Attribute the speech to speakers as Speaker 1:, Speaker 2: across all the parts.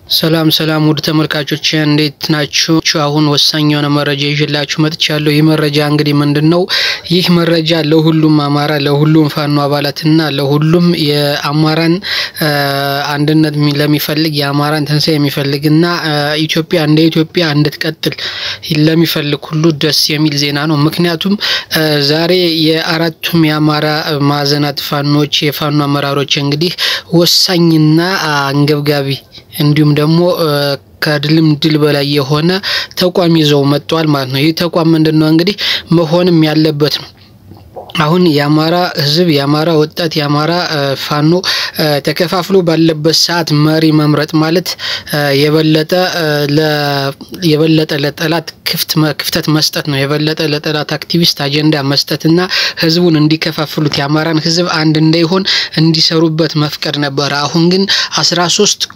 Speaker 1: ሰላም ሰላም ውድ ተመልካቾች እንዴት ናችሁ? አሁን ወሳኝ የሆነ መረጃ ይዤላችሁ መጥቻለሁ። ይህ መረጃ እንግዲህ ምንድነው? ይህ መረጃ ለሁሉም አማራ ለሁሉም ፋኖ አባላትና ለሁሉም የአማራን አንድነት ለሚፈልግ የአማራን ተንሳይ የሚፈልግና ኢትዮጵያ እንደ ኢትዮጵያ እንድትቀጥል ለሚፈልግ ሁሉ ደስ የሚል ዜና ነው። ምክንያቱም ዛሬ የአራቱም የአማራ ማዕዘናት ፋኖች የፋኖ አመራሮች እንግዲህ ወሳኝና አንገብጋቢ እንዲሁም ደግሞ ከድልም ድል በላይ የሆነ ተቋም ይዘው መጥቷል ማለት ነው። ይህ ተቋም ምንድነው እንግዲህ መሆንም ያለበት ነው። አሁን የአማራ ህዝብ የአማራ ወጣት የአማራ ፋኖ ተከፋፍሎ ባለበት ሰዓት መሪ መምረጥ ማለት የበለጠ ለጠላት ክፍተት መስጠት ነው። የበለጠ ለጠላት አክቲቪስት አጀንዳ መስጠትና ህዝቡን እንዲከፋፍሉት የአማራን ህዝብ አንድ እንዳይሆን እንዲሰሩበት መፍቀድ ነበር። አሁን ግን 13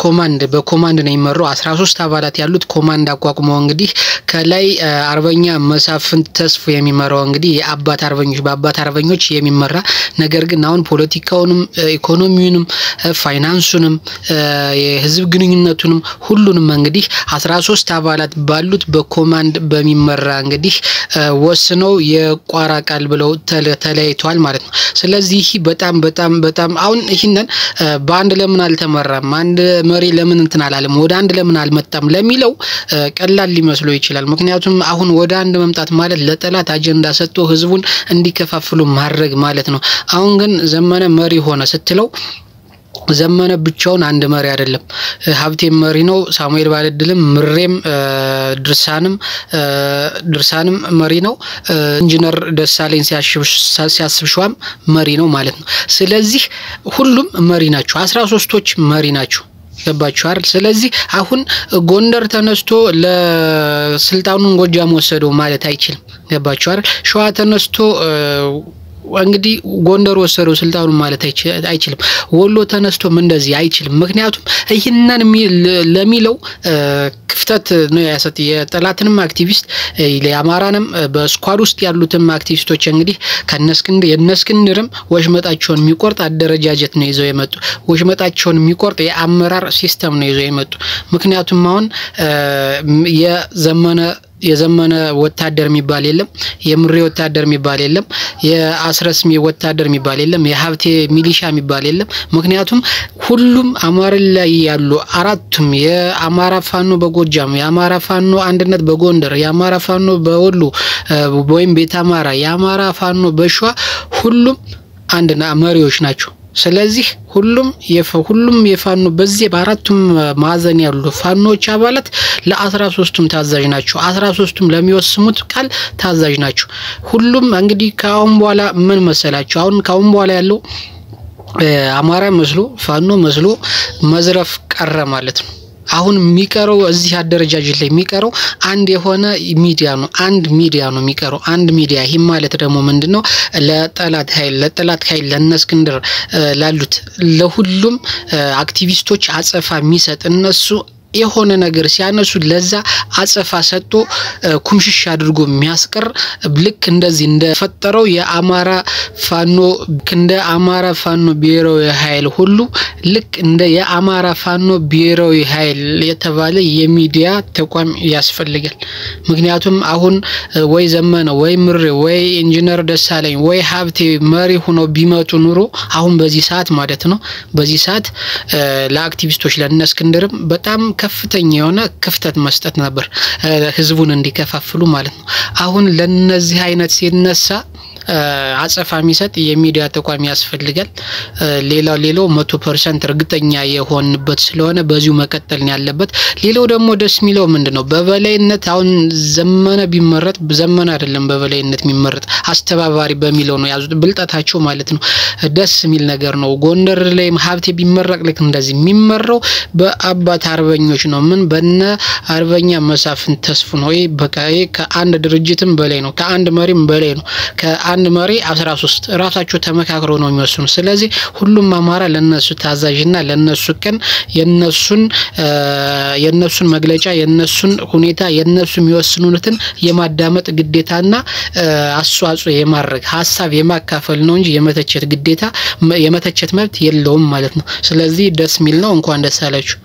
Speaker 1: በኮማንድ ነው የሚመራው። 13 አባላት ያሉት ኮማንድ አቋቁመው እንግዲህ ከላይ አርበኛ መሳፍንት ተስፉ የሚመራው እንግዲህ የአባት አርበኞች የሚመራ ነገር ግን አሁን ፖለቲካውንም ኢኮኖሚውንም ፋይናንሱንም የህዝብ ግንኙነቱንም ሁሉንም እንግዲህ 13 አባላት ባሉት በኮማንድ በሚመራ እንግዲህ ወስነው የቋራ ቃል ብለው ተለያይተዋል ማለት ነው። ስለዚህ በጣም አሁን ይሄንን በአንድ ለምን አልተመራም አንድ መሪ ለምን እንትን አላለም ወደ አንድ ለምን አልመጣም ለሚለው ቀላል ሊመስለው ይችላል። ምክንያቱም አሁን ወደ አንድ መምጣት ማለት ለጠላት አጀንዳ ሰጥቶ ህዝቡን እንዲከፋፍሉ ማድረግ ማለት ነው። አሁን ግን ዘመነ መሪ ሆነ ስትለው ዘመነ ብቻውን አንድ መሪ አይደለም። ሀብቴም መሪ ነው፣ ሳሙኤል ባለድልም ምሬም ድርሳንም መሪ ነው፣ ኢንጂነር ደሳለኝ ሲያስብሽዋም መሪ ነው ማለት ነው። ስለዚህ ሁሉም መሪ ናቸው፣ 13ቶች መሪ ናቸው። ገባችሁ አይደል? ስለዚህ አሁን ጎንደር ተነስቶ ለስልጣኑን ጎጃም ወሰደው ማለት አይችልም። ገባችሁ አይደል? ሸዋ ተነስቶ እንግዲህ ጎንደር ወሰደው ስልጣኑን ማለት አይችልም። ወሎ ተነስቶም እንደዚህ አይችልም። ምክንያቱም ይሄንን ለሚለው ክፍተት ነው ያሰጥ የጠላትንም አክቲቪስት ለአማራንም በስኳድ ውስጥ ያሉትም አክቲቪስቶች እንግዲህ የነስክንድርም ወሽመጣቸውን የሚቆርጥ አደረጃጀት ነው ይዘው የመጡ። ወሽመጣቸውን የሚቆርጥ የአመራር ሲስተም ነው ይዘው የመጡ። ምክንያቱም አሁን የዘመነ ወታደር የሚባል የለም፣ የምሬ ወታደር የሚባል የለም፣ የአስረስሚ ወታደር የሚባል የለም፣ የሀብቴ ሚሊሻ የሚባል የለም። ምክንያቱም ሁሉም አማራ ላይ ያሉ አራቱም የአማራ ፋኖ በጎጃም የአማራ ፋኖ አንድነት በጎንደር የአማራ ፋኖ በወሎ ወይም ቤተ አማራ የአማራ ፋኖ በሸዋ ሁሉም አንድና መሪዎች ናቸው። ስለዚህ ሁሉም የፋኖ በዚህ በአራቱም ማዕዘን ያሉ ፋኖች አባላት ለ13ቱም ታዛዥ ናቸው። 13ቱም ለሚወስኑት ቃል ታዛዥ ናቸው። ሁሉም እንግዲህ ካሁን በኋላ ምን መሰላችሁ? አሁን ካሁን በኋላ ያለው አማራ መስሎ ፋኖ መስሎ መዝረፍ ቀረ ማለት ነው። አሁን የሚቀረው እዚህ አደረጃጀት ላይ የሚቀረው አንድ የሆነ ሚዲያ ነው። አንድ ሚዲያ ነው የሚቀረው አንድ ሚዲያ። ይሄ ማለት ደግሞ ምንድነው? ለጠላት ኃይል ለነስክንድር ላሉት ለሁሉም አክቲቪስቶች አጸፋ የሚሰጥ እነሱ የሆነ ነገር ሲያነሱ ለዛ አጸፋ ሰጥቶ ኩምሽሽ አድርጎ የሚያስቀር ልክ እንደዚህ እንደፈጠረው የአማራ ፋኖ ብሔራዊ ኃይል ሁሉ ልክ እንደ የአማራ ፋኖ ብሔራዊ ኃይል የተባለ የሚዲያ ተቋም ያስፈልጋል። ምክንያቱም አሁን ወይ ዘመነ ወይ ምሬ ወይ ኢንጂነር ደሳለኝ ወይ ሀብቴ መሪ ሆኖ ቢመጡ ኑሮ አሁን በዚህ ሰዓት ማለት ነው በዚህ ሰዓት ለአክቲቪስቶች ለነስክንድርም በጣም ከፍተኛ የሆነ ክፍተት መስጠት ነበር ህዝቡን እንዲከፋፍሉ ማለት ነው። አሁን ለነዚህ አይነት ሲነሳ አጸፋ የሚሰጥ የሚዲያ ተቋም ያስፈልጋል። ሌላው 100% እርግጠኛ የሆንበት ስለሆነ በዚሁ መቀጠል ያለበት። ሌላው ደግሞ ደስ የሚለው ምንድነው? በበላይነት አሁን ዘመነ ቢመረጥ ዘመነ አይደለም በበላይነት የሚመረጥ አስተባባሪ በሚለው ነው ያዙት ብልጣታቸው ማለት ነው። ደስ የሚል ነገር ነው። ጎንደር ላይ ሀብቴ ቢመረቅ ልክ እንደዚህ የሚመራው በአባት አርበኞች ነው። ምን በነ አርበኛ መሳፍንት ተስፉ ነው። በቃ ከአንድ ድርጅትም በላይ ነው፣ ከአንድ መሪም በላይ ነው። አንድ መሪ 13 ራሳቸው ተመካክረው ነው የሚወስኑ። ስለዚህ ሁሉም አማራ ለነሱ ታዛዥና ለነሱ ቀን የነሱን መግለጫ የነሱን ሁኔታ የነሱ የሚወስኑትን የማዳመጥ ግዴታና አስተዋጽኦ የማድረግ ሐሳብ የማካፈል ነው እንጂ የመተቸት ግዴታ የመተቸት መብት የለውም ማለት ነው። ስለዚህ ደስ የሚል ነው። እንኳን ደስ አላችሁ።